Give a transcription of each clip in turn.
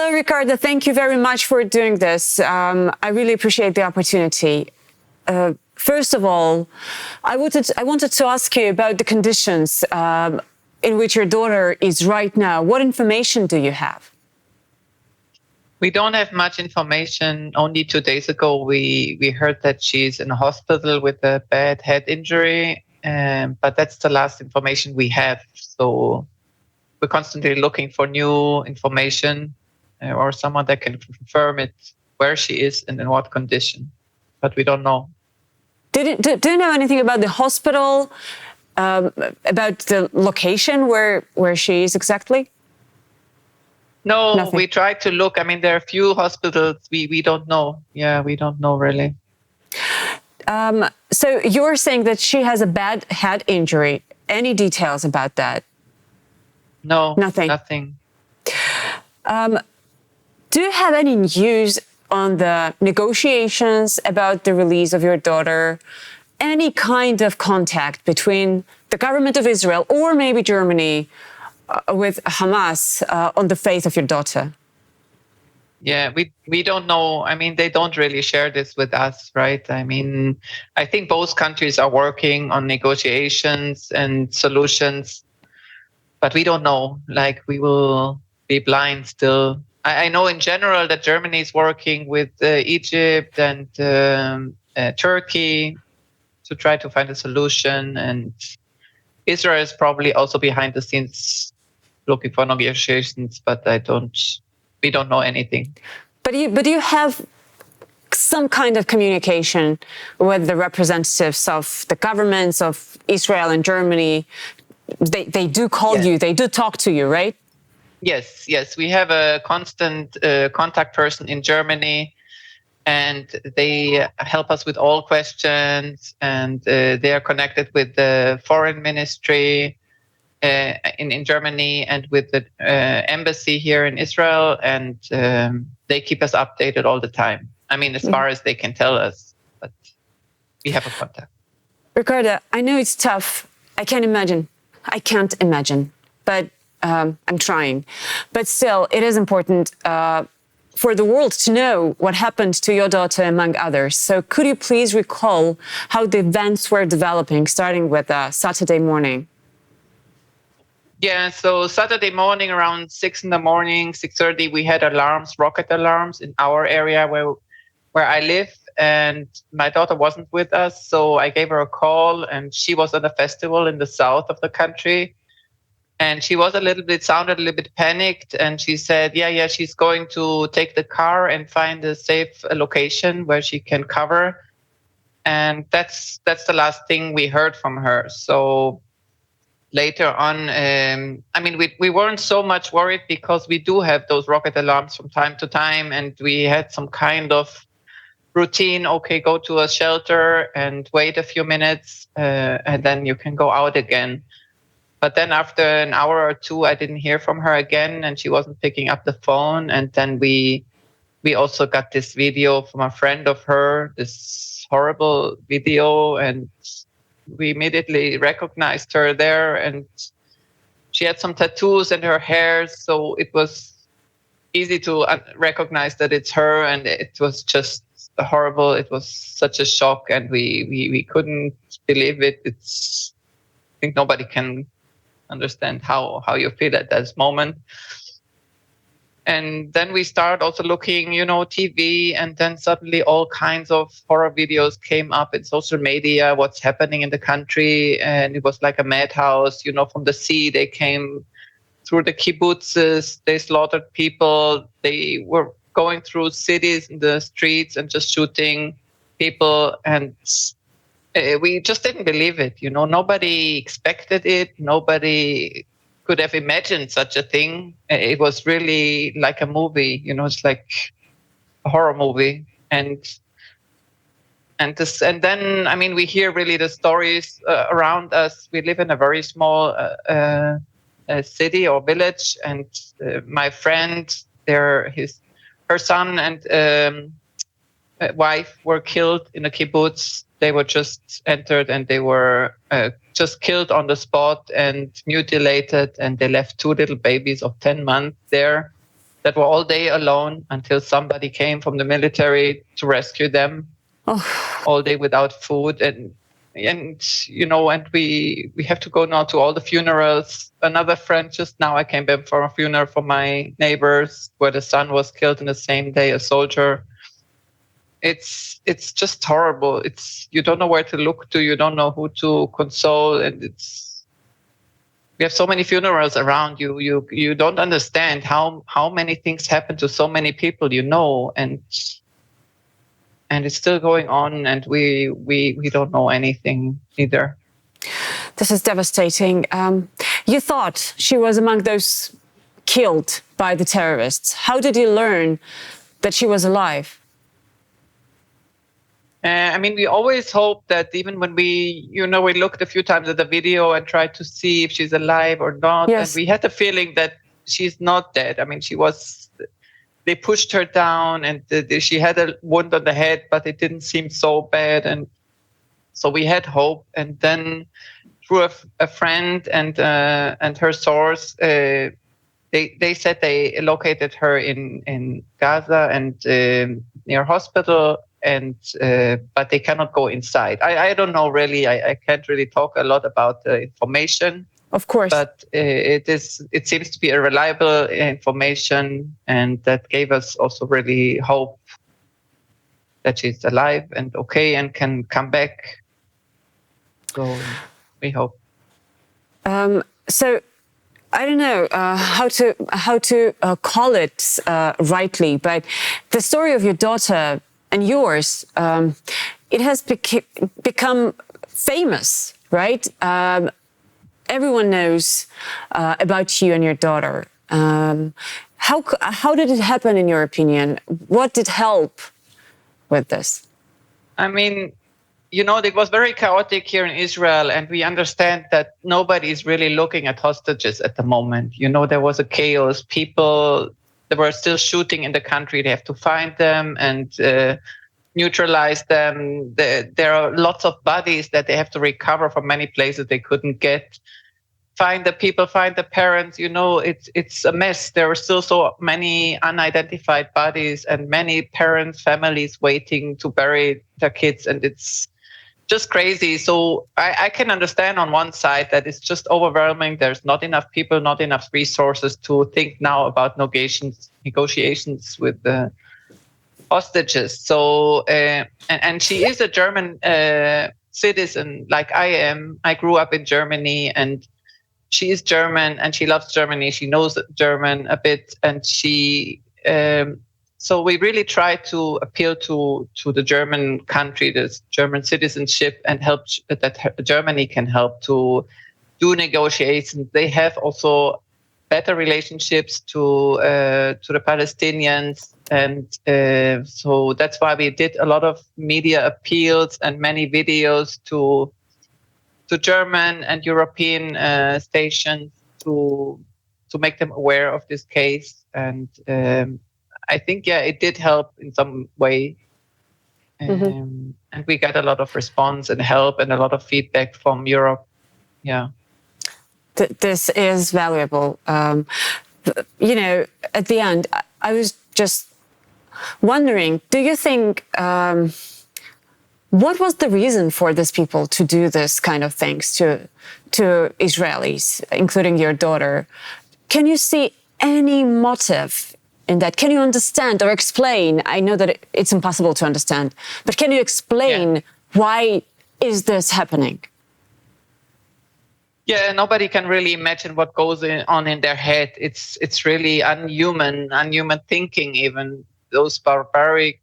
Hello, Ricarda. Thank you very much for doing this. I really appreciate the opportunity. First of all, I wanted to ask you about the conditions in which your daughter is right now. What information do you have? We don't have much information. Only 2 days ago, we heard that she's in a hospital with a bad head injury, but that's the last information we have. So we're constantly looking for new information or someone that can confirm it, where she is and in what condition, but we don't know. Do you know anything about the hospital, about the location where she is exactly? No, Nothing. We tried to look. I mean, there are a few hospitals. We don't know. Yeah, we don't know really. So you're saying that she has a bad head injury. Any details about that? No, Nothing. Do you have any news on the negotiations about the release of your daughter? Any kind of contact between the government of Israel or maybe Germany with Hamas on the fate of your daughter? Yeah, we don't know. I mean, they don't really share this with us, right? I mean, I think both countries are working on negotiations and solutions, but we don't know. Like, we will be blind still. I know in general that Germany is working with Egypt and Turkey to try to find a solution, and Israel is probably also behind the scenes looking for negotiations, but we don't know anything. But you have some kind of communication with the representatives of the governments of Israel and Germany. They do call you, they do talk to you, right? Yes. We have a constant contact person in Germany, and they help us with all questions, and they are connected with the foreign ministry in Germany and with the embassy here in Israel, and they keep us updated all the time. I mean, as far as they can tell us, but we have a contact. Ricarda, I know it's tough. I can't imagine, but I'm trying. But still, it is important for the world to know what happened to your daughter, among others. So could you please recall how the events were developing, starting with Saturday morning? Yeah, so Saturday morning around 6 in the morning, 6:30, we had alarms, rocket alarms in our area where I live, and my daughter wasn't with us. So I gave her a call, and she was at a festival in the south of the country. And she was sounded a little bit panicked. And she said, yeah, she's going to take the car and find a safe location where she can cover. And that's the last thing we heard from her. So later on, I mean, we weren't so much worried because we do have those rocket alarms from time to time. And we had some kind of routine. Okay, go to a shelter and wait a few minutes, and then you can go out again. But then after an hour or two, I didn't hear from her again, and she wasn't picking up the phone. And then we also got this video from a friend of her, this horrible video, and we immediately recognized her there. And she had some tattoos in her hair, so it was easy to recognize that it's her. And it was just horrible. It was such a shock, and we couldn't believe it. I think nobody can understand how you feel at this moment. And then we start also looking, TV, and then suddenly all kinds of horror videos came up in social media, what's happening in the country. And it was like a madhouse, from the sea. They came through the kibbutzes, they slaughtered people. They were going through cities in the streets and just shooting people. And we just didn't believe it. Nobody expected it. Nobody could have imagined such a thing. It was really like a movie. It's like a horror movie. And then, I mean, we hear really the stories around us. We live in a very small city or village, and my friend, her son and wife were killed in a kibbutz. They were just entered, and they were just killed on the spot and mutilated, and they left 2 little babies of 10 months there. that were all day alone until somebody came from the military to rescue them. All day without food, and and we have to go now to all the funerals. Another friend, just now I came back from a funeral for my neighbors where the son was killed in the same day, a soldier. It's just horrible. You don't know where to look to, you don't know who to console, and we have so many funerals around you. You don't understand how many things happen to so many people, and it's still going on, and we don't know anything either. This is devastating. You thought she was among those killed by the terrorists. How did you learn that she was alive? We always hope that even when we looked a few times at the video and tried to see if she's alive or not, yes. And we had the feeling that she's not dead. They pushed her down, and she had a wound on the head, but it didn't seem so bad, and so we had hope. And then through a friend and her source, they said they located her in Gaza and near hospital, and but they cannot go inside. I don't know really. I can't really talk a lot about the information. Of course. But it seems to be a reliable information, and that gave us also really hope that she's alive and okay and can come back. So we hope. So I don't know how to call it rightly, but the story of your daughter and yours, it has become famous, right? Everyone knows about you and your daughter. How did it happen, in your opinion? What did help with this? It was very chaotic here in Israel, and we understand that nobody is really looking at hostages at the moment. There was a chaos. People, they were still shooting in the country. They have to find them and neutralize them. There are lots of bodies that they have to recover from many places they couldn't get. Find the people, find the parents. It's a mess. There are still so many unidentified bodies and many parents, families waiting to bury their kids, and it's just crazy. So I can understand on one side that it's just overwhelming. There's not enough people, not enough resources to think now about negotiations with the hostages. So and she is a German citizen like I am. I grew up in Germany, and she is German, and she loves Germany. She knows German a bit, and she. So we really try to appeal to the German country, the German citizenship, and help that Germany can help to do negotiations. They have also better relationships to the Palestinians, and so that's why we did a lot of media appeals and many videos to German and European stations to make them aware of this case. And I think, it did help in some way. And we got a lot of response and help and a lot of feedback from Europe. Yeah. This is valuable. At the end, I was just wondering, do you think... what was the reason for these people to do this kind of things to Israelis, including your daughter? Can you see any motive in that? Can you understand or explain? I know that it's impossible to understand, but can you explain why is this happening? Yeah, nobody can really imagine what goes on in their head. It's really unhuman thinking, even those barbaric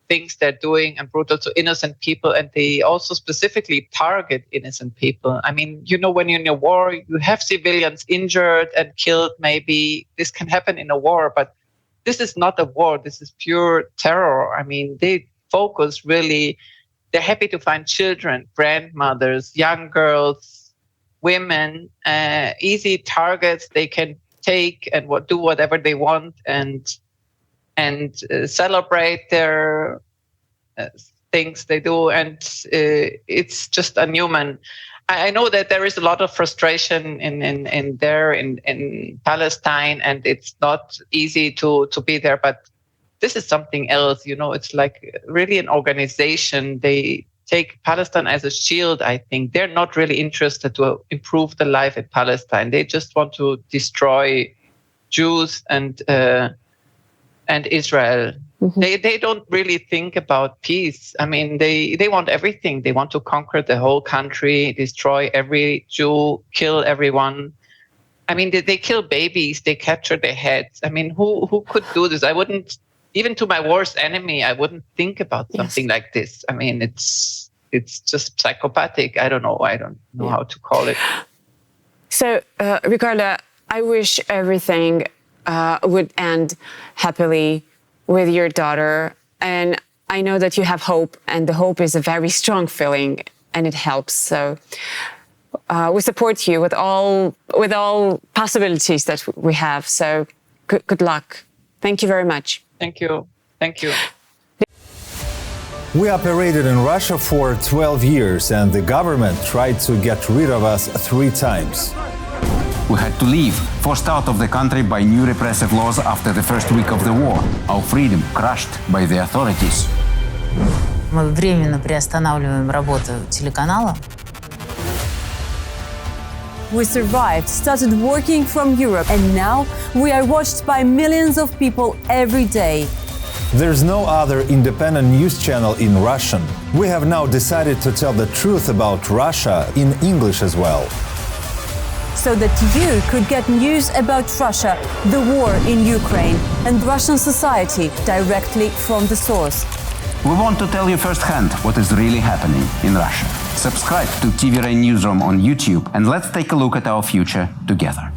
things they're doing and brutal to innocent people, and they also specifically target innocent people. When you're in a war, you have civilians injured and killed. Maybe this can happen in a war, but this is not a war. This is pure terror. They focus really. They're happy to find children, grandmothers, young girls, women, easy targets they can take and do whatever they want and celebrate their things they do, and it's just unhuman. I know that there is a lot of frustration in Palestine, and it's not easy to be there. But this is something else, It's like really an organization. They take Palestine as a shield. I think they're not really interested to improve the life in Palestine. They just want to destroy Jews and Israel. Mm-hmm. They don't really think about peace. I mean, they want everything. They want to conquer the whole country, destroy every Jew, kill everyone. I mean, they kill babies. They capture their heads. I mean, who could do this? I wouldn't, even to my worst enemy, I wouldn't think about something like this. I mean, it's just psychopathic. I don't know how to call it. So, Ricarda, I wish everything would end happily with your daughter. And I know that you have hope, and the hope is a very strong feeling, and it helps. So we support you with all possibilities that we have. So good luck. Thank you very much. Thank you. Thank you. We operated in Russia for 12 years, and the government tried to get rid of us 3 times. We had to leave, forced out of the country by new repressive laws after the first week of the war. Our freedom crushed by the authorities. Мы временно приостанавливаем работу телеканала. We survived, started working from Europe, and now we are watched by millions of people every day. There's no other independent news channel in Russian. We have now decided to tell the truth about Russia in English as well. So that you could get news about Russia, the war in Ukraine, and Russian society directly from the source. We want to tell you firsthand what is really happening in Russia. Subscribe to TVRain Newsroom on YouTube, and let's take a look at our future together.